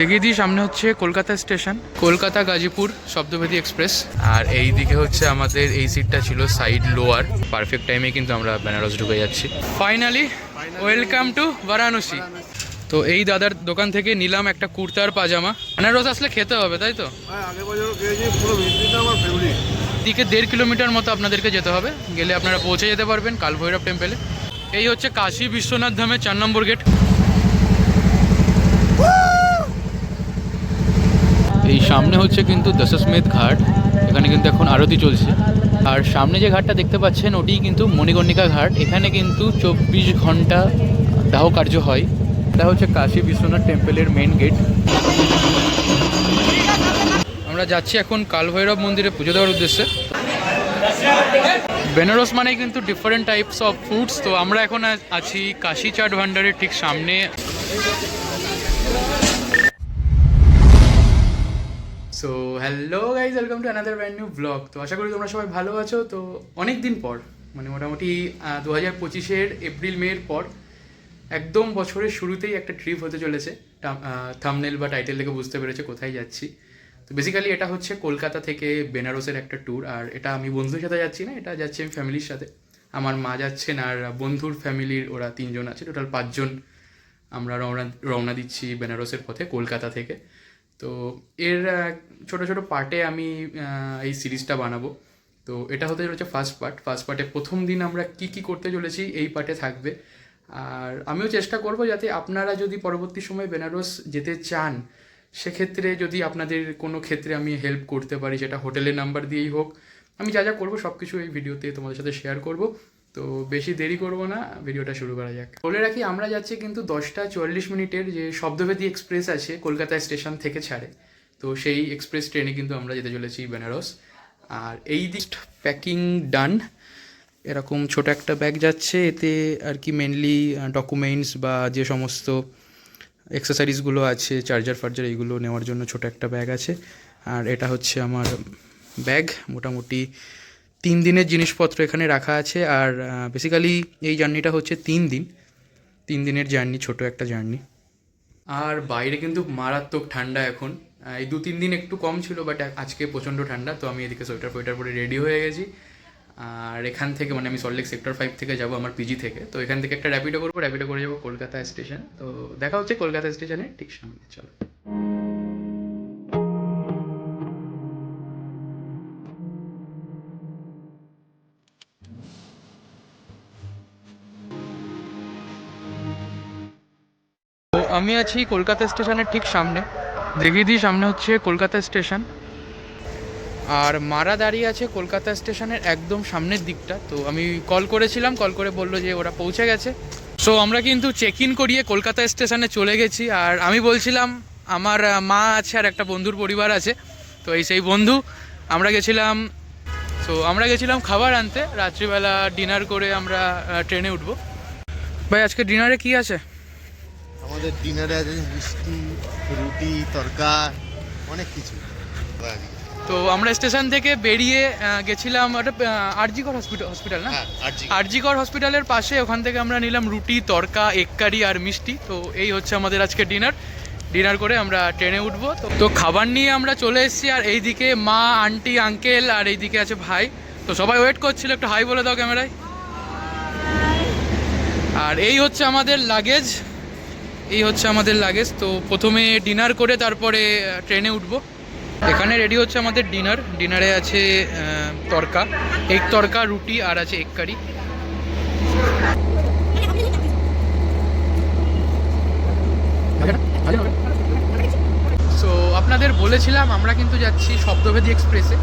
দেখিয়ে দিই, সামনে হচ্ছে কলকাতা স্টেশন, কলকাতা গাজীপুর শব্দবেদী এক্সপ্রেস। আর এই দিকে হচ্ছে আমাদের এই সিটটা ছিল সাইড লোয়ার। পারফেক্ট টাইমে কিন্তু আমরা বেনারস ঢুকে যাচ্ছি। Finally welcome to Varanasi. তো এই দাদার দোকান থেকে নিলাম একটা কুর্তার পাজামা। বেনারস আসলে খেতে হবে, তাই তো? দিকে 1.5 কিলোমিটার মতো আপনাদেরকে যেতে হবে, গেলে আপনারা পৌঁছে যেতে পারবেন কালভৈরব টেম্পলে। এই হচ্ছে কাশী বিশ্বনাথ ধামের 4 নম্বর গেট। এই সামনে হচ্ছে কিন্তু দশমেধ ঘাট, এখানে কিন্তু এখন আরতি চলছে। আর সামনে যে ঘাটটা দেখতে পাচ্ছেন ওটি কিন্তু মণিকর্ণিকা ঘাট, এখানে কিন্তু 24 ঘন্টা দাহ কার্য হয়। এটা হচ্ছে কাশী বিশ্বনাথ টেম্পলের মেন গেট। আমরা যাচ্ছি এখন কালভৈরব মন্দিরে পুজো দেওয়ার উদ্দেশ্যে। বেনারস মানে কিন্তু ডিফারেন্ট টাইপস অফ ফুডস। তো আমরা এখন আছি কাশী চাট ভান্ডারের ঠিক সামনে। So hello guys, welcome to another brand new blog. তো আশা করি তোমরা সবাই ভালো আছো। তো অনেক দিন পর, মানে মোটামুটি 2025-এর এপ্রিল মের পর একদম বছরের শুরুতেই একটা ট্রিপ হতে চলেছে। থাম্বনেল বা টাইটেল থেকে বুঝতে পেরেছে কোথায় যাচ্ছি। তো বেসিক্যালি এটা হচ্ছে কলকাতা থেকে বেনারসের একটা ট্যুর। আর এটা আমি বন্ধুর সাথে যাচ্ছি না, এটা যাচ্ছি আমি ফ্যামিলির সাথে। আমার মা যাচ্ছেন আর বন্ধুর ফ্যামিলির ওরা 3 জন আছে, টোটাল 5 জন আমরা রওনা দিচ্ছি বেনারসের পথে কলকাতা থেকে। তো এর ছোটো ছোটো পার্টে আমি এই সিরিজটা বানাবো। তো এটা হতে চলেছে ফার্স্ট পার্টে প্রথম দিন আমরা কি করতে চলেছি এই পার্টে থাকবে। আর আমিও চেষ্টা করব যাতে আপনারা যদি পরবর্তী সময় বেনারস যেতে চান, সেক্ষেত্রে যদি আপনাদের কোনো ক্ষেত্রে আমি হেল্প করতে পারি, সেটা হোটেলের নাম্বার দিয়েই হোক, আমি যা যা করবো সব কিছু এই ভিডিওতে তোমাদের সাথে শেয়ার করব। তো বেশি দেরি করব না, ভিডিওটা শুরু করা যাক। বলে রাখি, আমরা যাচ্ছি কিন্তু 10:44 যে শব্দবেদী এক্সপ্রেস আছে কলকাতা স্টেশন থেকে ছাড়ে, তো সেই এক্সপ্রেস ট্রেনে কিন্তু আমরা যেতে চলেছি বেনারস। আর এই দিক প্যাকিং ডান, এরকম ছোট একটা ব্যাগ যাচ্ছে, এতে আর কি মেনলি ডকুমেন্টস বা যে সমস্ত অ্যাক্সেসরিজগুলো আছে, চার্জার ফার্জার, এইগুলো নেওয়ার জন্য ছোট একটা ব্যাগ আছে। আর এটা হচ্ছে আমার ব্যাগ, মোটামুটি 3 দিনের জিনিসপত্র এখানে রাখা আছে। আর বেসিক্যালি এই জার্নিটা হচ্ছে 3 দিনের জার্নি, ছোট একটা জার্নি। আর বাইরে কিন্তু মারাত্মক ঠান্ডা এখন। এই 2-3 দিন একটু কম ছিল, বাট আজকে প্রচণ্ড ঠান্ডা। তো আমি এদিকে সোয়েটার পরে রেডি হয়ে গেছি। আর এখান থেকে, মানে আমি সল্টলেক সেক্টর 5 থেকে যাব আমার পিজি থেকে। তো এখান থেকে একটা র্যাপিডো করে যাবো কলকাতা স্টেশন। তো দেখা হচ্ছে কলকাতা স্টেশনের ঠিক সামনে, চলো। তো আমি আছি কলকাতা স্টেশনের ঠিক সামনে, দেখিয়ে দিই, সামনে হচ্ছে কলকাতা স্টেশন। আর মারা দাঁড়িয়ে আছে কলকাতা স্টেশনের একদম সামনের দিকটা। তো আমি কল করে বললো যে ওরা পৌঁছে গেছে। সো আমরা কিন্তু চেক ইন করিয়ে কলকাতা স্টেশনে চলে গেছি। আর আমি বলছিলাম আমার মা আছে আর একটা বন্ধুর পরিবার আছে, তো সেই বন্ধু আমরা গেছিলাম খাবার আনতে। রাত্রিবেলা ডিনার করে আমরা ট্রেনে উঠবো। ভাই আজকে ডিনারে কি আছে? আমাদের ডিনারে আছে মিষ্টি, রুটি, তরকা, অনেক কিছু। তো আমরা স্টেশন থেকে বেরিয়ে গেছিলাম আরজিকর হসপিটাল না, আরজিকর হসপিটালের পাশে। ওখান থেকে আমরা নিলাম রুটি, তরকা, এগ কারি আর মিষ্টি। তো এই হচ্ছে আমাদের আজকে ডিনার করে আমরা ট্রেনে উঠবো। তো খাবার নিয়ে আমরা চলে এসেছি। আর এইদিকে মা, আন্টি, আঙ্কেল, আর এইদিকে আছে ভাই। তো সবাই ওয়েট করছিল, একটু হাই বলে দাও ক্যামেরায়। আর এই হচ্ছে আমাদের লাগেজ। তো প্রথমে ডিনার করে তারপরে ট্রেনে উঠবো। এখানে রেডি হচ্ছে আমাদের ডিনারে আছে তরকা, এগ তরকা, রুটি, আর আছে এগ কারি। সো আপনাদের বলেছিলাম আমরা কিন্তু যাচ্ছি শব্দবেদী এক্সপ্রেসে।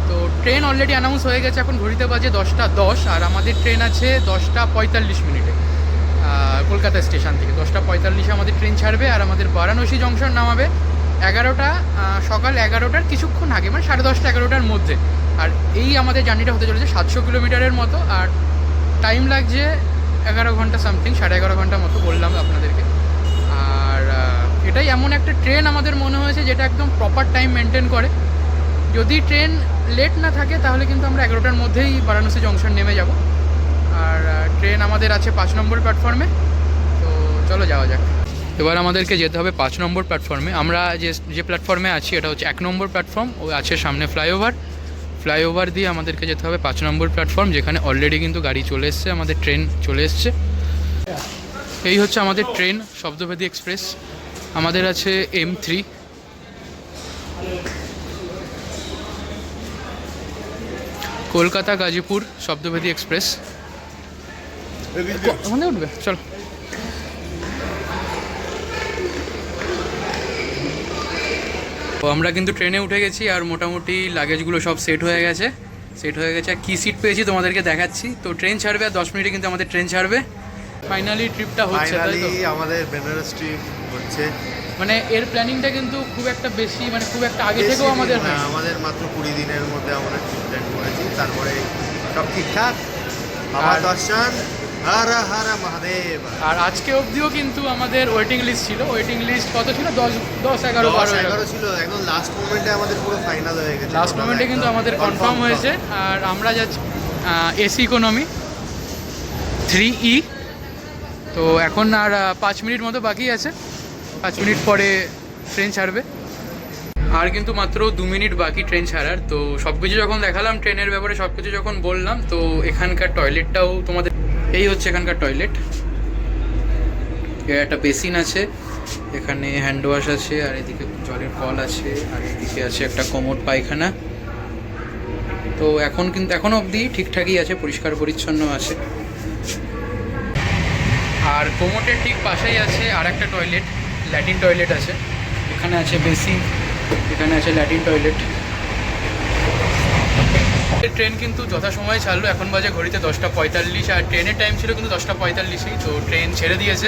তো ট্রেন অলরেডি অ্যানাউন্স হয়ে গেছে, এখন ঘড়িতে বাজে 10:10। আর আমাদের ট্রেন আছে 10:45 কলকাতা স্টেশন থেকে। 10:45 আমাদের ট্রেন ছাড়বে আর আমাদের বারাণসী জংশন নামাবে সকাল 11টার কিছুক্ষণ আগে, মানে 10:30-11টার মধ্যে। আর এই আমাদের জার্নিটা হতে চলেছে 700 কিলোমিটারের মতো। আর টাইম লাগছে 11 ঘন্টা সামথিং, 11.5 ঘন্টা মতো বললাম আপনাদেরকে। আর এটাই এমন একটা ট্রেন আমাদের মনে হয়েছে যেটা একদম প্রপার টাইম মেনটেন করে। যদি ট্রেন লেট না থাকে তাহলে কিন্তু আমরা 11টার মধ্যেই বারাণসী জংশন নেমে যাব। আর ট্রেন আমাদের আছে 5 নম্বর প্ল্যাটফর্মে। তো চলো যাওয়া যাক। এবার আমাদেরকে যেতে হবে 5 নম্বর প্ল্যাটফর্মে। আমরা যে প্ল্যাটফর্মে আছি এটা হচ্ছে 1 নম্বর প্ল্যাটফর্ম, ওই আছে সামনে ফ্লাইওভার দিয়ে আমাদেরকে যেতে হবে 5 নম্বর প্ল্যাটফর্ম, যেখানে অলরেডি কিন্তু গাড়ি চলে এসছে, আমাদের ট্রেন চলে এসছে। এই হচ্ছে আমাদের ট্রেন শব্দভেদী এক্সপ্রেস। আমাদের আছে M3। কলকাতা গাজীপুর শব্দভেদী এক্সপ্রেস। ওখানে উঠবে, চলো। তো আমরা কিন্তু ট্রেনে উঠে গেছি আর মোটামুটি লাগেজগুলো সব সেট হয়ে গেছে। আর কী সিট পেয়েছি তোমাদেরকে দেখাচ্ছি। তো ট্রেন ছাড়বে আর 10 মিনিটে কিন্তু আমাদের ট্রেন ছাড়বে। ফাইনালি ট্রিপটা হচ্ছে, তাই তো? আমাদের বেনারস ট্রিপ হচ্ছে। মানে এর প্ল্যানিংটা কিন্তু খুব একটা বেশি, মানে খুব একটা আগে থেকেও আমাদের হয়। আমাদের মাত্র 20 দিনের মধ্যে আমরা ট্রিপ প্ল্যান করেছি, তারপরে সব ঠিকঠাক। বাবা দর্শন, হর হর মহাদেব। আর আজকে অবধিও কিন্তু আমাদের ওয়েটিং লিস্ট ছিল। ওয়েটিং লিস্ট কত ছিল? 10-11 ছিল। একদম লাস্ট মোমেন্টে আমাদের পুরো ফাইনাল হয়ে গেছে। লাস্ট মোমেন্টে কিন্তু আমাদের কনফার্ম হয়েছে। আর আমরা যাচ্ছি এসি ইকোনমি 3E। তো এখন আর 5 মিনিট মতো বাকি আছে। 5 মিনিট পরে ট্রেন ছাড়বে। আর কিন্তু মাত্র 2 মিনিট বাকি ট্রেন ছাড়ার। তো সব কিছু যখন দেখালাম ট্রেনের ব্যাপারে, সব কিছু যখন বললাম, তো এখানকার টয়লেটটাও তোমাদের, এই হচ্ছে এখানকার টয়লেট। এর একটা বেসিন আছে, এখানে হ্যান্ড ওয়াশ আছে, আর এদিকে জলের কল আছে, আর এদিকে আছে একটা কোমোড পায়খানা। তো এখনও অবধি ঠিকঠাকই আছে, পরিষ্কার পরিচ্ছন্ন আছে। আর কোমোটের ঠিক পাশেই আছে আর একটা টয়লেট, ল্যাটিন টয়লেট আছে। এখানে আছে বেসিন, এখানে আছে ল্যাটিন টয়লেট। ট্রেন কিন্তু যথাসময়ে ছাড়লো। এখন বাজে ঘড়িতে 10:45, আর ট্রেনের টাইম ছিল কিন্তু 10:45। তো ট্রেন ছেড়ে দিয়েছে।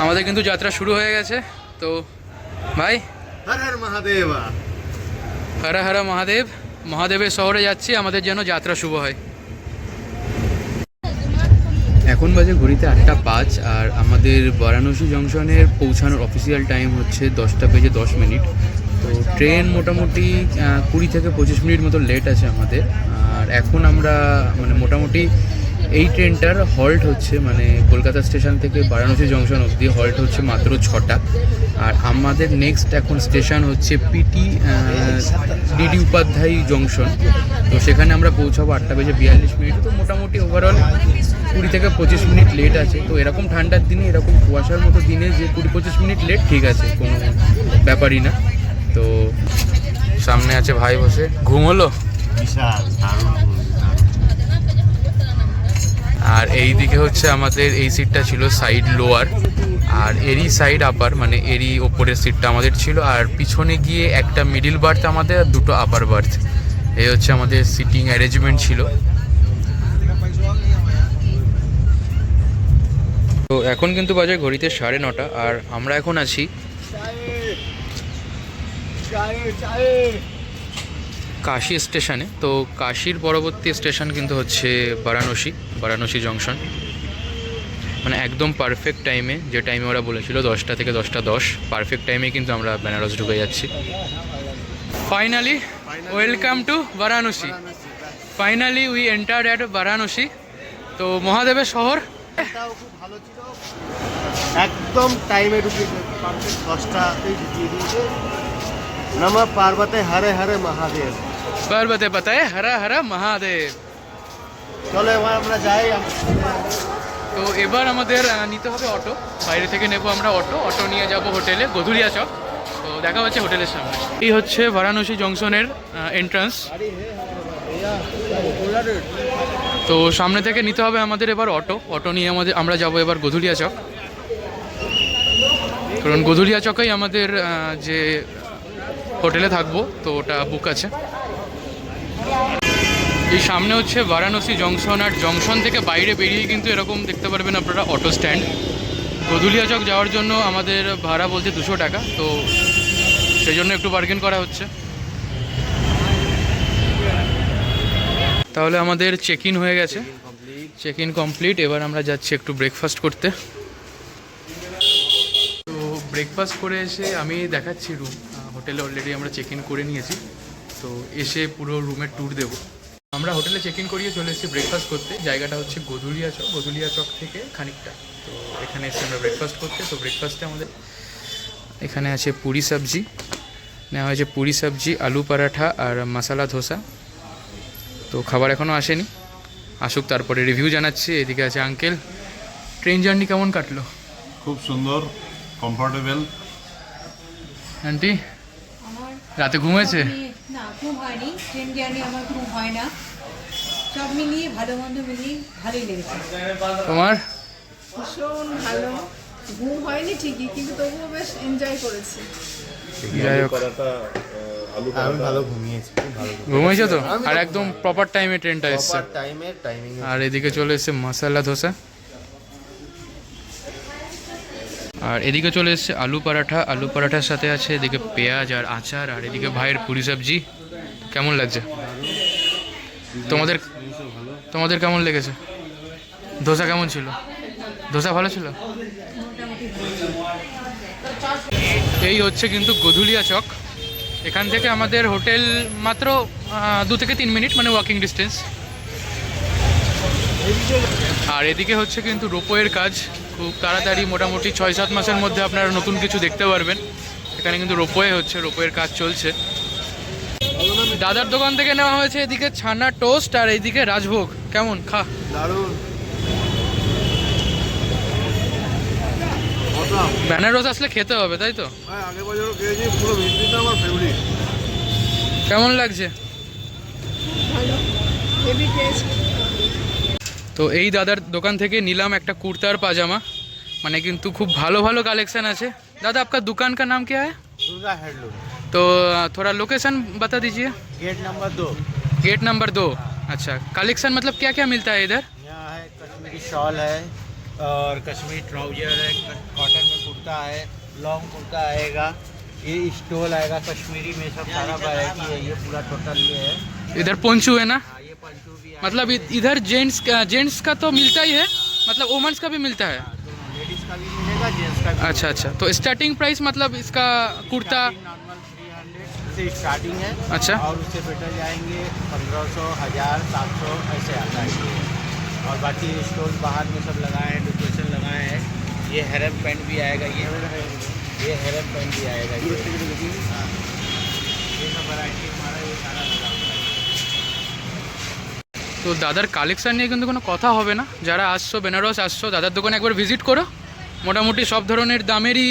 আমাদের কিন্তু যাত্রা শুরু হয়ে গেছে। তো ভাই, হর হর মহাদেব। হর হর মহাদেব। মহাদেবের শহরে যাচ্ছি, আমাদের যেন যাত্রা শুভ হয়। এখন বাজে ঘড়িতে 8:05, আর আমাদের বারাণসী জংশনের পৌঁছানোর অফিসিয়াল টাইম হচ্ছে 10:10। তো ট্রেন মোটামুটি 20 থেকে 25 মিনিট মতো লেট আছে আমাদের। আর এখন আমরা মানে মোটামুটি এই ট্রেনটার হল্ট হচ্ছে, মানে কলকাতা স্টেশন থেকে বারাণসী জংশন অবধি হল্ট হচ্ছে মাত্র 6টা। আর আমাদের নেক্সট এখন স্টেশন হচ্ছে ডিডি উপাধ্যায় জংশন। তো সেখানে আমরা পৌঁছাবো 8:42। তো মোটামুটি ওভারঅল 20 থেকে 25 মিনিট লেট আছে। তো এরকম ঠান্ডার দিনে, এরকম কুয়াশার মতো দিনে যে 20-25 মিনিট লেট ঠিক আছে, কোনো ব্যাপারই না। তো সামনে আছে ভাই বসে, ঘুম হলো? বিশাল আর এই দিকে হচ্ছে আমাদের এই সিটটা ছিল সাইড লোয়ার, আর এরই সাইড আপার, মানে এরই ওপরের সিটটা আমাদের ছিল। আর পিছনে গিয়ে একটা মিডিল বার্থ আমাদের, আর 2টো আপার বার্থ। এই হচ্ছে আমাদের সিটিং অ্যারেঞ্জমেন্ট ছিল। তো এখন কিন্তু বাজে ঘড়িতে 9:30, আর আমরা এখন আছি কাশী স্টেশনে। তো কাশীর পরবর্তী স্টেশন কিন্তু হচ্ছে বারাণসী জংশন। মানে একদম পারফেক্ট টাইমে, যে টাইমে ওরা বলেছিল 10টা থেকে 10:10, পারফেক্ট টাইমে কিন্তু আমরা বেনারস ঢুকে যাচ্ছি। Finally welcome to Varanasi. Finally we entered at Varanasi. তো মহাদেবের শহর। খুব ভালো ছিল, একদম টাইমে ঢুকিয়েছে, পারফেক্ট 10টাতেই ঢুকিয়ে দিয়েছে। নমঃ পার্বতে হরে হরে মহাদেব। পার্বতে পাতায় হরা হরা মহাদেব। চলো এবার আমরা যাই। তো এবার আমাদের নিতে হবে অটো, বাইরে থেকে নেব আমরা অটো নিয়ে যাব হোটেলে, গধুলিয়া চক। তো দেখা হচ্ছে হোটেলের সামনে। এই হচ্ছে বারাণসী জংশনের এন্ট্রান্স। তো সামনে থেকে নিতে হবে আমাদের এবার অটো নিয়ে আমরা যাব এবার গধুলিয়া চক। কারণ গধুলিয়া চকেই আমাদের যে হোটেলে থাকবো, তো ওটা বুক আছে। এই সামনে হচ্ছে বারাণসী জংশন, আর জংশন থেকে বাইরে বেরিয়ে কিন্তু এরকম দেখতে পারবেন আপনারা অটো স্ট্যান্ড। গধুলিয়া চক যাওয়ার জন্য আমাদের ভাড়া বলছে 200 টাকা, তো সেই জন্য একটু বার্গেন করা হচ্ছে। তাহলে আমাদের চেক ইন হয়ে গেছে, চেক ইন কমপ্লিট। এবার আমরা যাচ্ছি একটু ব্রেকফাস্ট করতে। তো ব্রেকফাস্ট করে এসে আমি দেখাচ্ছি রুম। হোটেলে অলরেডি আমরা চেক ইন করে নিয়েছি, তো এসে পুরো রুমের ট্যুর দেবো। আমরা হোটেলে চেক ইন করিয়ে চলে এসেছি ব্রেকফাস্ট করতে। জায়গাটা হচ্ছে গধুলিয়া চক থেকে খানিকটা। তো এখানে এসে আমরা ব্রেকফাস্ট করতে। তো ব্রেকফাস্টে আমাদের এখানে আছে পুরি সবজি নেওয়া হয়েছে, পুরি সবজি, আলু পরাঠা আর মশলা ধোসা। তো খাবার এখনও আসেনি, আসুক তারপরে রিভিউ জানাচ্ছি। এদিকে আছে আঙ্কেল। ট্রেন জার্নি কেমন কাটলো? খুব সুন্দর, কমফোর্টেবল। আন্টি আমার রাতে ঘুমিয়েছে? না, ঘুম হয়নি। ট্রেন জার্নি আমার ঘুম হয় না। সব মিলিয়ে ভালো মন্দ মিলিয়ে ভালোই লেগেছে। তোমার? ভীষণ ভালো। ঘুম হয়নি ঠিকই, কিন্তু তবুও বেশ এনজয় করেছি। যাই হোক, আমি ভালো ঘুমিয়েছি, খুব ভালো ঘুমিয়েছো তো? আর একদম প্রপার টাইমে ট্রেনটা এসছে। টাইমিং। আর এদিকে চলে এসছে মশলা ধোসা, আর এদিকে চলে এসছে আলু পরাঠা। আলু পরাঠার সাথে আছে এদিকে পেঁয়াজ আর আচার, আর এদিকে ভাইয়ের পুরি সবজি। কেমন লাগছে তোমাদের? তোমাদের কেমন লেগেছে? ধোসা কেমন ছিল? ধোসা ভালো ছিল? এই হচ্ছে কিন্তু গধুলিয়া চক। এখান থেকে আমাদের হোটেল মাত্র 2 থেকে 3 মিনিট, মানে ওয়াকিং ডিস্টেন্স। আর এদিকে হচ্ছে কিন্তু রোপওয়ের কাজ। খুব তাড়াতাড়ি, মোটামুটি 6-7 মাসের মধ্যে আপনারা নতুন কিছু দেখতে পারবেন। এখানে কিন্তু রোপওয়ে হচ্ছে, রোপওয়ের কাজ চলছে। দাদার দোকান থেকে নেওয়া হয়েছে এদিকে ছানা টোস্ট আর এইদিকে রাজভোগ। কেমন খা? দারুণ। বেনারস আসলে খেতে হবে, তাই তো? আগের বছরও খেয়েছি, পুরো মিষ্টিটা আমার ফেভারিট। কেমন লাগছে? ভালো, হেভি টেস্ট। তো এই দাদার দোকান থেকে নিলাম একটা কুর্তার পাজামা। মানে কিন্তু খুব ভালো ভালো কালেक्शन আছে। दादा आपका दुकान का नाम क्या है? दुर्गा हैंडलूम, तो थोड़ा लोकेशन बता दीजिए। Gate number 2। Gate number 2। अच्छा, कलेक्शन मतलब क्या क्या मिलता है इधर? यहाँ है कश्मीरी शॉल है और कश्मीरी ट्राउजर है, कॉटन में कुर्ता है, लॉन्ग कुर्ता आएगा, ये स्टोल आएगा कश्मीरी में, सब सारा वैरायटी है। ये पूरा टोटल ये है। इधर पोंचू है ना? हाँ, ये पंचू भी है। मतलब इधर जेंट्स का तो मिलता ही है, मतलब वुमेन्स का भी मिलता है? लेडीज का भी मिलेगा, जेंट्स का भी। अच्छा अच्छा, तो स्टार्टिंग प्राइस मतलब इसका कुर्ता? नॉर्मल 300 से स्टार्टिंग है। अच्छा। और उससे बेटर जाएंगे 1500, 1000, 700 ऐसे आता है ये। और बाकी स्टोल बाहर में सब लगाए हैं, डेकोरेशन लगाए हैं। ये हेरम पैंट भी आएगा, ये हेरम पैंट भी आएगा। हाँ, ये सब वैरायटी हमारा ये सारा लगा हुआ है। তো দাদার কালেকশান নিয়ে কিন্তু কোনো কথা হবে না। যারা আসছো, বেনারস আসছো, দাদার দোকানে একবার ভিজিট করো। মোটামুটি সব ধরনের দামেরই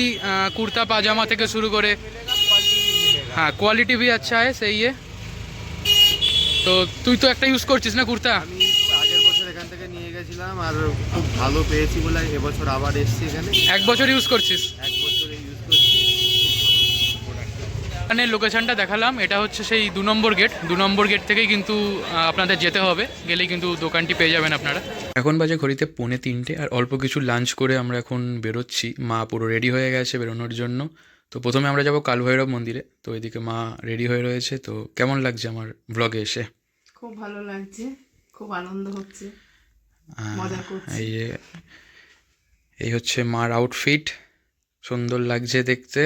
কুর্তা পাজামা থেকে শুরু করে, হ্যাঁ, কোয়ালিটি भी अच्छा है, सही है। তো তুই তো একটা ইউজ করছিস না কুর্তা? আমি আগের বছর এখান থেকে নিয়ে গেছিলাম আর খুব ভালো পেয়েছি বলে এবছর আবার এসেছি এখানে। 1 বছর ইউজ করছিস? 1 বছরে ইউজ করছি। এখানে লোকেশনটা দেখালাম, এটা হচ্ছে সেই 2 নম্বর গেট। 2 নম্বর গেট থেকেই কিন্তু আপনাদের যেতে হবে, গেলেই কিন্তু দোকানটি পেয়ে যাবেন আপনারা। এখন বাজে ঘড়িতে 2:45, আর অল্প কিছু লাঞ্চ করে আমরা এখন বেরোচ্ছি। মা পুরো রেডি হয়ে গেছে বেরোনোর জন্য। তো প্রথমে আমরা যাব কালভৈরব মন্দিরে। তো এদিকে মা রেডি হয়ে রয়েছে। তো কেমন লাগছে আমার ব্লগে এসে? খুব ভালো লাগছে, খুব আনন্দ হচ্ছে, মজা করছি। এই হচ্ছে মার আউটফিট, সুন্দর লাগছে দেখতে।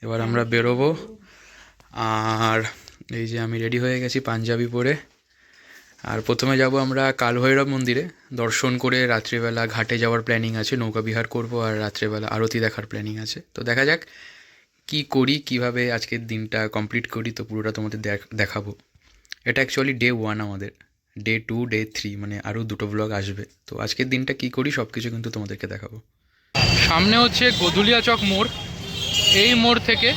এবার আমরা বেরোবো। আর এই যে আমি রেডি হয়ে গেছি পাঞ্জাবি পরে। আর প্রথমে যাব আমরা কালভৈরব মন্দিরে, দর্শন করে রাত্রিবেলা ঘাটে যাওয়ার প্ল্যানিং আছে, নৌকা বিহার করব, আর রাত্রেবেলা আরতি দেখার প্ল্যানিং আছে। তো দেখা যাক কি করি, কিভাবে আজকের দিনটা কমপ্লিট করি। তো পুরোটা তোমাদের দেখাবো। এটা অ্যাকচুয়ালি ডে 1 আমাদের। ডে 2, ডে 3, মানে আরও 2টো ব্লগ আসবে। তো আজকের দিনটা কি করি সব কিছু কিন্তু তোমাদেরকে দেখাবো। সামনে হচ্ছে গধুলিয়া চক মোড়। এই মোড় থেকে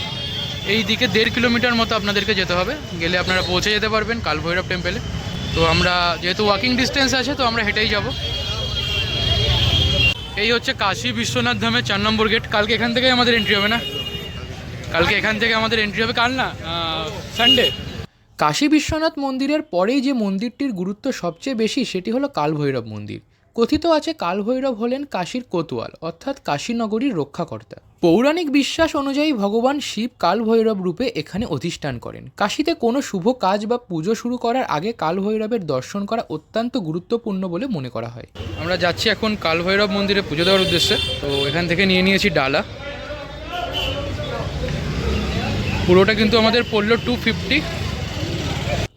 এই দিকে 1.5 কিলোমিটার মতো আপনাদেরকে যেতে হবে, গেলে আপনারা পৌঁছে যেতে পারবেন কালভৈরব টেম্পলে। তো আমরা যেহেতু ওয়াকিং ডিস্টেন্স আছে, তো আমরা হেঁটেই যাব। এই হচ্ছে কাশী বিশ্বনাথ ধামের 4 নম্বর গেট। কালকে এখান থেকেই আমাদের এন্ট্রি হবে না? কালকে এখান থেকে আমাদের এন্ট্রি হবে, কাল না, সানডে। কাশী বিশ্বনাথ মন্দিরের পরেই যে মন্দিরটির গুরুত্ব সবচেয়ে বেশি, সেটি হলো কালভৈরব মন্দির। কথিত আছে কালভৈরব হলেন কাশীর কোতোয়াল, অর্থাৎ কাশীনগরীর রক্ষাকর্তা। পৌরাণিক বিশ্বাস অনুযায়ী ভগবান শিব কালভৈরব রূপে এখানে অধিষ্ঠান করেন। কাশীতে কোনো শুভ কাজ বা পুজো শুরু করার আগে কালভৈরবের দর্শন করা অত্যন্ত গুরুত্বপূর্ণ বলে মনে করা হয়। আমরা যাচ্ছি এখন কালভৈরব মন্দিরে পুজো দেওয়ার উদ্দেশ্যে। তো এখান থেকে নিয়ে নিয়েছি ডালা। পুরোটা কিন্তু আমাদের পড়লো 250।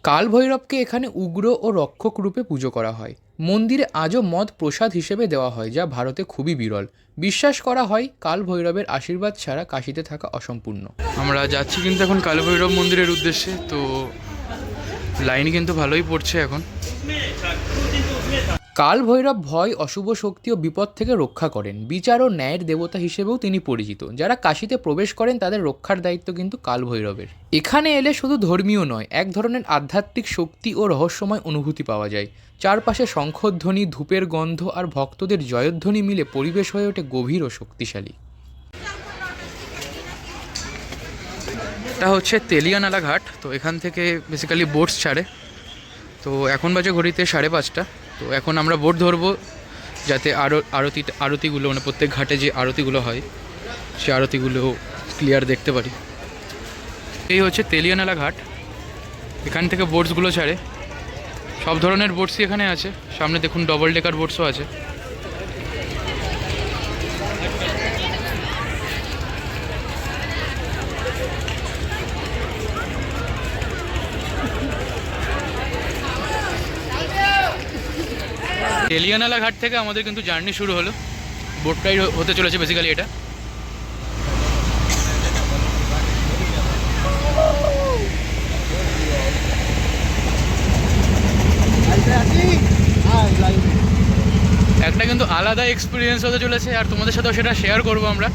কাল ভৈরবকে এখানে উগ্র ও রক্ষক রূপে পুজো করা হয়। মন্দিরে আজও মদ প্রসাদ হিসেবে দেওয়া হয়, যা ভারতে খুবই বিরল। বিশ্বাস করা হয় কাল ভৈরবের আশীর্বাদ ছাড়া কাশীতে থাকা অসম্পূর্ণ। আমরা যাচ্ছি কিন্তু এখন কাল ভৈরব মন্দিরের উদ্দেশ্যে। তো লাইন কিন্তু ভালোই পড়ছে এখন। কাল ভৈরব ভয়, অশুভ শক্তি ও বিপদ থেকে রক্ষা করেন। বিচার ও ন্যায়ের দেবতা হিসেবেও তিনি পরিচিত। যারা কাশীতে প্রবেশ করেন তাদের রক্ষার দায়িত্ব কিন্তু কাল ভৈরবের। এখানে এলে শুধু ধর্মীয় নয়, এক ধরনের আধ্যাত্মিক শক্তি ও রহস্যময় অনুভূতি পাওয়া যায়। চারপাশে শঙ্খধ্বনি, ধূপের গন্ধ আর ভক্তদের জয়ধ্বনি মিলে পরিবেশ হয়ে ওঠে গভীর ও শক্তিশালী। এটা হচ্ছে তেলিয়ানালা ঘাট। তো এখান থেকে বেসিক্যালি বোটস ছাড়ে। তো এখন বাজে ঘড়িতে 5:30। তো এখন আমরা বোট ধরবো, যাতে আরতিগুলো মানে প্রত্যেক ঘাটে যে আরতিগুলো হয় সেই আরতিগুলো ক্লিয়ার দেখতে পারি। এই হচ্ছে তেলিয়ানালা ঘাট। এখান থেকে বোটসগুলো ছাড়ে। সব ধরনের বোটসই এখানে আছে। সামনে দেখুন ডবল ডেকার বোটসও আছে। তেলিয়ানালা ঘাট থেকে আমাদের কিন্তু জার্নি শুরু হলো। বোট রাইড হতে চলেছে বেসিক্যালি এটা। একটা কিন্তু আলাদা এক্সপিরিয়েন্স হতে চলেছে, আর তোমাদের সাথেও সেটা শেয়ার করবো আমরা।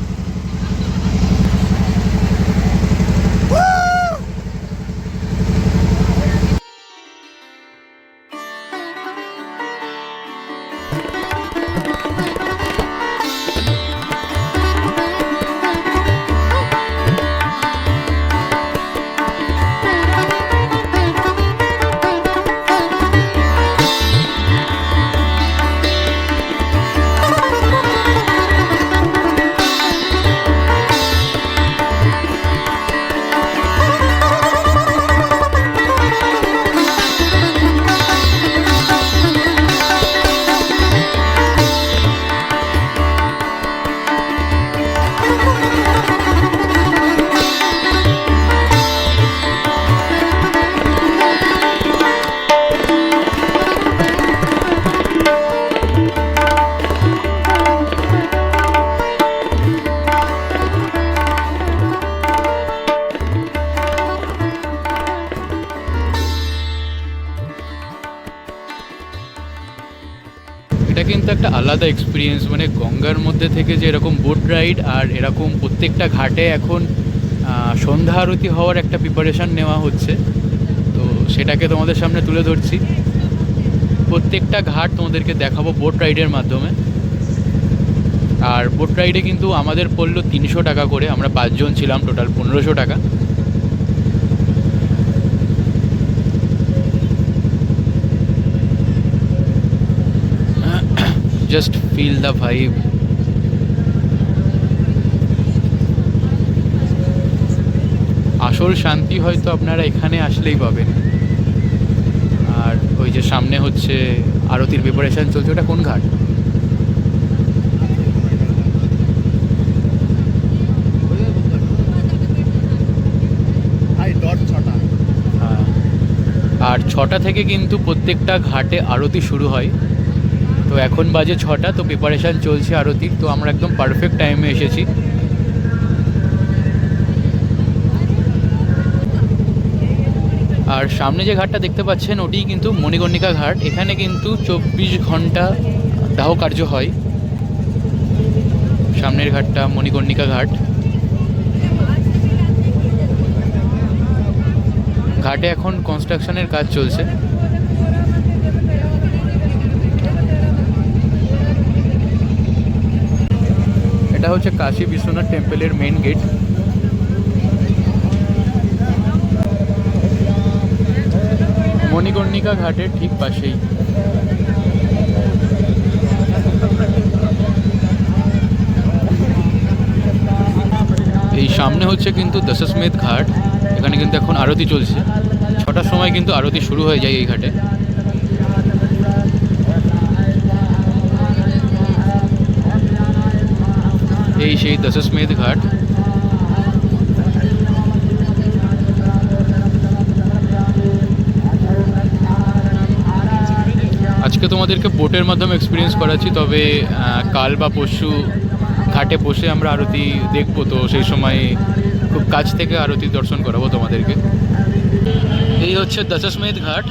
এটা কিন্তু একটা আলাদা এক্সপিরিয়েন্স, মানে গঙ্গার মধ্যে থেকে যে এরকম বোট রাইড, আর এরকম প্রত্যেকটা ঘাটে এখন সন্ধ্যা আরতি হওয়ার একটা প্রিপারেশান নেওয়া হচ্ছে। তো সেটাকে তোমাদের সামনে তুলে ধরছি। প্রত্যেকটা ঘাট তোমাদেরকে দেখাবো বোট রাইডের মাধ্যমে। আর বোট রাইডে কিন্তু আমাদের পড়লো 300 টাকা করে। আমরা 5 জন ছিলাম, টোটাল 1500 টাকা। Just feel the vibe. আসল শান্তি হয়তো আপনারা এখানে আসলেই পাবেন। আর ওই যে সামনে হচ্ছে আরতির প্রিপারেশন চলছে। ওটা কোন ঘাট? হ্যাঁ। আর 6টা থেকে কিন্তু প্রত্যেকটা ঘাটে আরতি শুরু হয়। তো এখন বাজে 6টা। তো প্রিপারেশান চলছে আরতির। তো আমরা একদম পারফেক্ট টাইমে এসেছি। আর সামনে যে ঘাটটা দেখতে পাচ্ছেন ওটিই কিন্তু মণিকর্ণিকা ঘাট। এখানে কিন্তু 24 ঘন্টা দাহ কার্য হয়। সামনের ঘাটটা মণিকর্ণিকা ঘাট। ঘাটে এখন কনস্ট্রাকশনের কাজ চলছে। এটা হচ্ছে কাশী বিশ্বনাথ টেম্পলের মেন গেট। মণিকর্ণিকা ঘাটের ঠিক পাশেই। এই সামনে হচ্ছে কিন্তু দশমেধ ঘাট। এখানে কিন্তু এখন আরতি চলছে। 6টার সময় কিন্তু আরতি শুরু হয়ে যায় এই ঘাটে। এই সেই দশমেধ ঘাট। আজকে তোমাদেরকে বোটের মাধ্যমে এক্সপিরিয়েন্স করাচ্ছি, তবে কাল বা পরশু ঘাটে বসে আমরা আরতি দেখবো, তো সেই সময় খুব কাছ থেকে আরতি দর্শন করাবো তোমাদেরকে। এই হচ্ছে দশাশ্বমেধ ঘাট।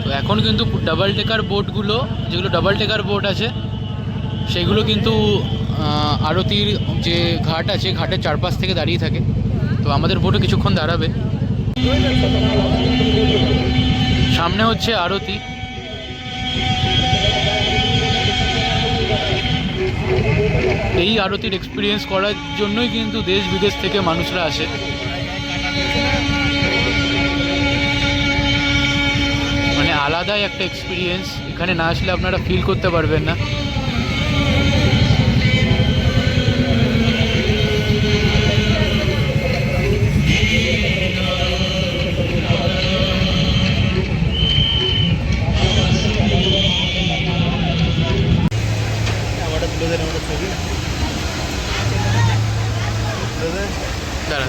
তো এখন কিন্তু ডাবল টেকার বোটগুলো, যেগুলো ডাবল টেকার বোট আছে সেগুলো কিন্তু আরতির যে ঘাট আছে ঘাটের চারপাশ থেকে দাঁড়িয়ে থাকে। তো আমাদের বোটও কিছুক্ষণ দাঁড়াবে। সামনে হচ্ছে আরতি। এই আরতির এক্সপিরিয়েন্স করার জন্যই কিন্তু দেশ বিদেশ থেকে মানুষরা আসে। মানে আলাদাই একটা এক্সপিরিয়েন্স, এখানে না আসলে আপনারা ফিল করতে পারবেন না। দাঁড়া,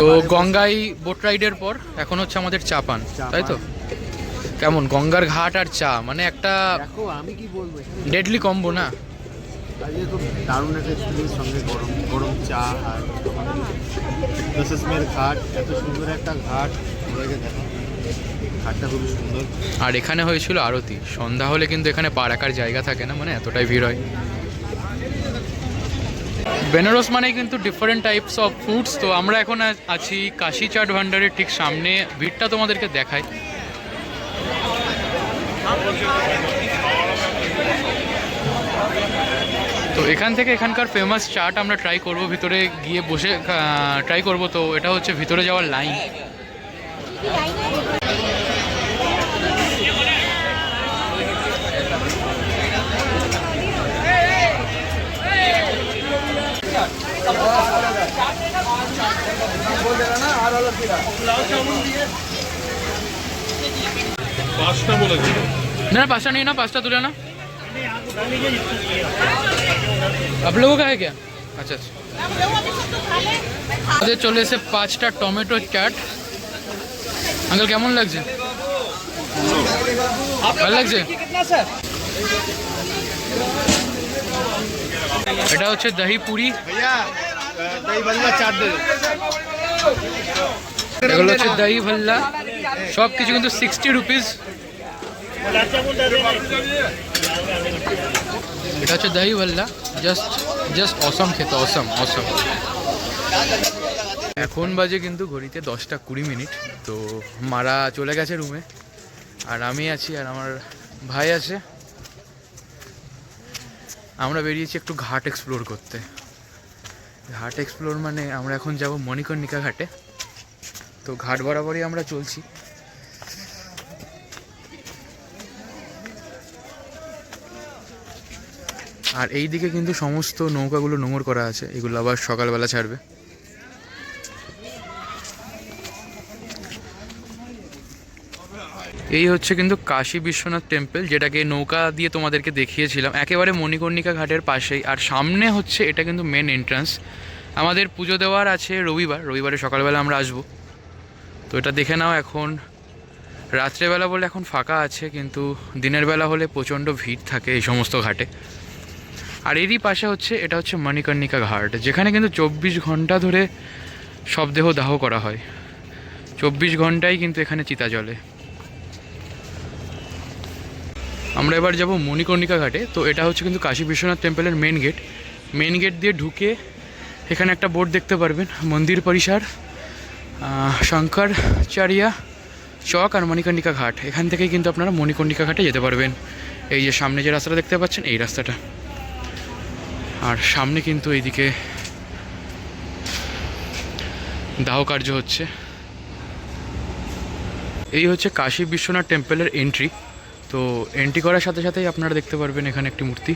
তো গঙ্গায় বোট রাইডের পর এখন হচ্ছে আমাদের চা পান, তাই তো? কেমন গঙ্গার ঘাট আর চা, মানে একটা দেখো আমি কি বলবো, ডেডলি কম্বো না? আজকে তো দারুণ একটা এক্সপিরিয়েন্স, সঙ্গে গরম গরম চা আর দশাশ্বমেধ ঘাট, এত সুন্দর একটা ঘাট, ওদেরকে দেখো ঘাটটা খুবই সুন্দর। আর এখানে হয়েছিল আরতি। সন্ধ্যা হলে কিন্তু এখানে পা রাখার জায়গা থাকে না, মানে এতটাই ভিড় হয়। বেনারস মানে কিন্তু ডিফারেন্ট টাইপস অফ ফুডস। তো আমরা এখন আছি কাশি চাট ভান্ডারের ঠিক সামনে। ভিড়টা তোমাদেরকে দেখাই। তো এখান থেকে এখানকার ফেমাস চাট আমরা ট্রাই করব, ভিতরে গিয়ে বসে ট্রাই করব। তো এটা হচ্ছে ভিতরে যাওয়ার লাইন। ना पास्ता नहीं ना, पास्ता तुले ना। आप लोगों का है क्या? अच्छा अच्छा। আমাদের চলে এসে 5টা টমেটো চাট। আঙ্কেল কেমন লাগছে? ভালো লাগছে? এটা হচ্ছে দহি পুরি, দই ভল্লা চাট দে। এগুলো হচ্ছে দহি ভল্লা। সব কিছু কিন্তু 60 রুপিস। এটা হচ্ছে দহি ভল্লা, জাস্ট অসম খেতে, অসম। এখন বাজে কিন্তু ঘড়িতে 10:20। তো মারা চলে গেছে রুমে, আর আমি আছি, আর আমার ভাই আছে। আমরা বেরিয়েছি একটু ঘাট এক্সপ্লোর করতে। ঘাট এক্সপ্লোর মানে আমরা এখন যাব মণিকর্ণিকা ঘাটে। তো ঘাট বরাবরই আমরা চলছি। আর এই দিকে কিন্তু সমস্ত নৌকাগুলো নোঙর করা আছে, এগুলো আবার সকালবেলা ছাড়বে। এই হচ্ছে কিন্তু কাশী বিশ্বনাথ টেম্পল, যেটাকে নৌকা দিয়ে তোমাদেরকে দেখিয়েছিলাম, একেবারে মণিকর্ণিকা ঘাটের পাশেই। আর সামনে হচ্ছে এটা কিন্তু মেন এন্ট্রান্স। আমাদের পুজো দেওয়ার আছে রবিবারে সকালবেলা আমরা আসবো। তো এটা দেখে নাও। এখন রাত্রেবেলা বলে এখন ফাঁকা আছে, কিন্তু দিনের বেলা হলে প্রচণ্ড ভিড় থাকে এই সমস্ত ঘাটে। আর এরই পাশে হচ্ছে এটা হচ্ছে মণিকর্ণিকা ঘাট, যেখানে কিন্তু 24 ঘন্টা ধরে শবদেহ দাহ করা হয়। 24 ঘন্টাই কিন্তু এখানে চিতা জ্বলে। আমরা এবার যাব মণিকর্ণিকা ঘাটে। তো এটা হচ্ছে কিন্তু কাশী বিশ্বনাথ টেম্পলের মেন গেট দিয়ে ঢুকে এখানে একটা বোর্ড দেখতে পারবেন, মন্দির পরিসর শঙ্করাচার্য চক আর মণিকর্ণিকা ঘাট। এখান থেকেই কিন্তু আপনারা মণিকর্ণিকা ঘাটে যেতে পারবেন। এই যে সামনে যে রাস্তাটা দেখতে পাচ্ছেন, এই রাস্তাটা। আর সামনে কিন্তু এইদিকে দাহ কার্য হচ্ছে। এই হচ্ছে কাশী বিশ্বনাথ টেম্পলের এন্ট্রি। তো এন্ট্রি করার সাথে সাথেই আপনারা দেখতে পারবেন এখানে একটি মূর্তি।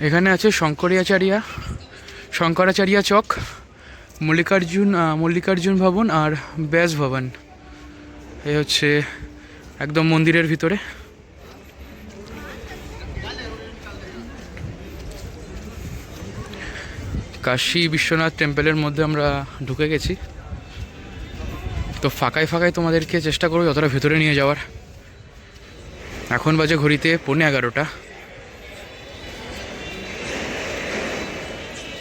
এখানে আছে শঙ্করাচার্য চক, মল্লিকার্জুন ভবন আর ব্যাস ভবন। এই হচ্ছে একদম মন্দিরের ভিতরে। কাশী বিশ্বনাথ টেম্পলের মধ্যে আমরা ঢুকে গেছি। তো ফাঁকায় তোমাদেরকে চেষ্টা করবো যতটা ভেতরে নিয়ে যাওয়ার। এখন বাজে ঘড়িতে 11:15।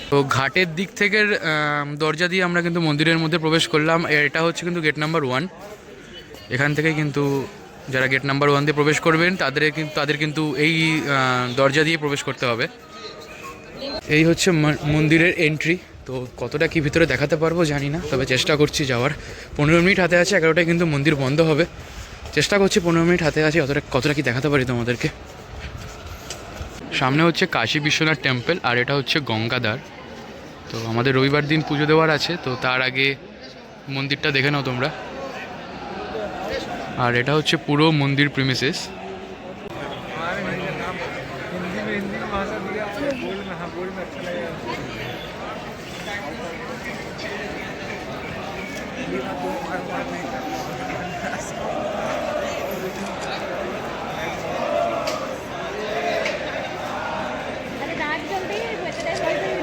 তো ঘাটের দিক থেকে দরজা দিয়ে আমরা কিন্তু মন্দিরের মধ্যে প্রবেশ করলাম। এটা হচ্ছে কিন্তু গেট নাম্বার 1। এখান থেকে কিন্তু যারা গেট নাম্বার 1 দিয়ে প্রবেশ করবেন তাদের কিন্তু এই দরজা দিয়ে প্রবেশ করতে হবে। এই হচ্ছে মন্দিরের এন্ট্রি। তো কতটা কি ভিতরে দেখাতে পারবো জানি না, তবে চেষ্টা করছি যাওয়ার। 15 মিনিট হাতে আছে, 11টায় কিন্তু মন্দির বন্ধ হবে। চেষ্টা করছি 15 মিনিট হাতে আছে, কতটা কি দেখাতে পারি তোমাদেরকে। সামনে হচ্ছে কাশী বিশ্বনাথ টেম্পল আর এটা হচ্ছে গঙ্গাধার। তো আমাদের রবিবার দিন পুজো দেওয়ার আছে, তো তার আগে মন্দিরটা দেখে নাও তোমরা। আর এটা হচ্ছে পুরো মন্দির প্রিমিসেস।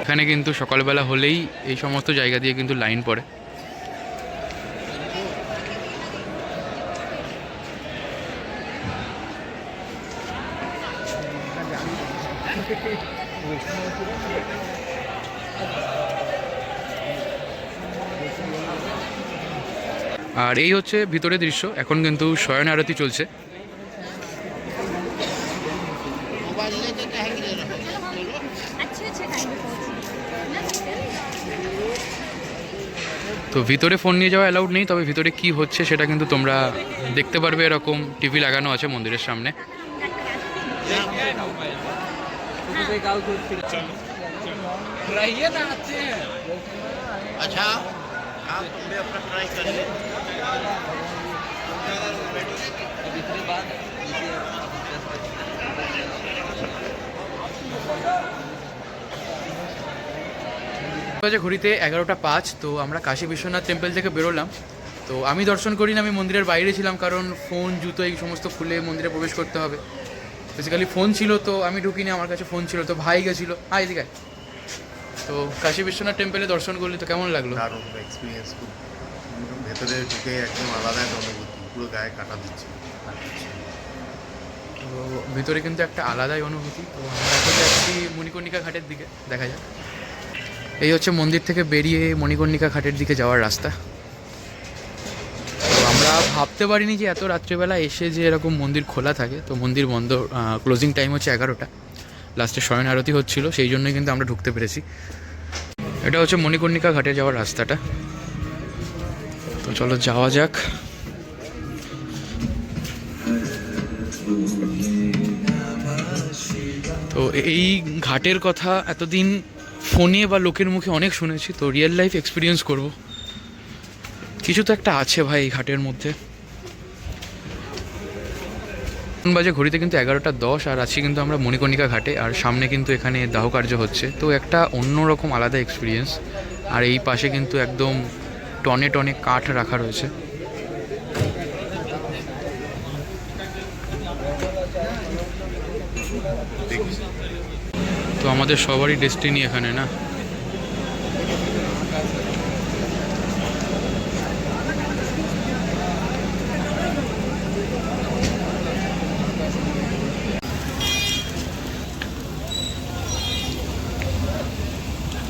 এখানে কিন্তু সকালবেলা হলেই এই সমস্ত জায়গা দিয়ে কিন্তু লাইন পড়ে। আর এই হচ্ছে ভিতরের দৃশ্য। এখন কিন্তু শয়ন আরতি চলছে। তো ভিতরে ফোন নিয়ে যাওয়া অ্যালাউড নেই, তবে ভিতরে কি হচ্ছে সেটা কিন্তু তোমরা দেখতে পারবে। এরকম টিভি লাগানো আছে মন্দিরের সামনে। अच्छा आप भी अपना ट्राई करिए। ঘড়িতে 11:05। তো আমরা কাশী বিশ্বনাথ টেম্পল থেকে বেরোলাম। তো আমি দর্শন করিনি, আমি মন্দিরের বাইরে ছিলাম, কারণ ফোন জুতো এই সমস্ত খুলে মন্দিরে প্রবেশ করতে হবে। বেসিক্যালি ফোন ছিল, তো আমি ঢুকিনি, আমার কাছে ফোন ছিল। তো ভাই গেছিলো, এদিকে। তো কাশী বিশ্বনাথ টেম্পলে দর্শন করলি, তো কেমন লাগলো? দারুণ এক্সপিরিয়েন্স, খুব ভেতরে ঢুকে একদম আলাদা একটা অনুভূতি, পুরো গায়ে কাটা দিচ্ছে। তো ভিতরে কিন্তু একটা আলাদাই অনুভূতি। তো আমরা এখন যাচ্ছি মণিকর্ণিকা ঘাটের দিকে, দেখা যাক। এই হচ্ছে মন্দির থেকে বেরিয়ে মণিকর্ণিকা ঘাটের দিকে যাওয়ার রাস্তা। তো আমরা ভাবতে পারিনি যে এত রাত্রিবেলা এসে যে এরকম মন্দির খোলা থাকে। তো মন্দির বন্ধ, ক্লোজিং টাইম হচ্ছে 11টা। লাস্টে শয়ন আরতি হচ্ছিল, সেই জন্যই কিন্তু আমরা ঢুকতে পেরেছি। এটা হচ্ছে মণিকর্ণিকা ঘাটে যাওয়ার রাস্তাটা। তো চলো যাওয়া যাক। তো এই ঘাটের কথা এতদিন ফোনে বা লোকের মুখে অনেক শুনেছি, তো রিয়েল লাইফ এক্সপিরিয়েন্স করব। কিছু তো একটা আছে ভাই এই ঘাটের মধ্যে। বাজে ঘড়িতে কিন্তু 11:10 আর আছি কিন্তু আমরা মণিকর্ণিকা ঘাটে। আর সামনে কিন্তু এখানে দাহ কার্য হচ্ছে, তো একটা অন্যরকম আলাদা এক্সপিরিয়েন্স। আর এই পাশে কিন্তু একদম টনে টনে কাঠ রাখা রয়েছে। তো আমাদের সবারই ডেস্টিনি এখানে, না?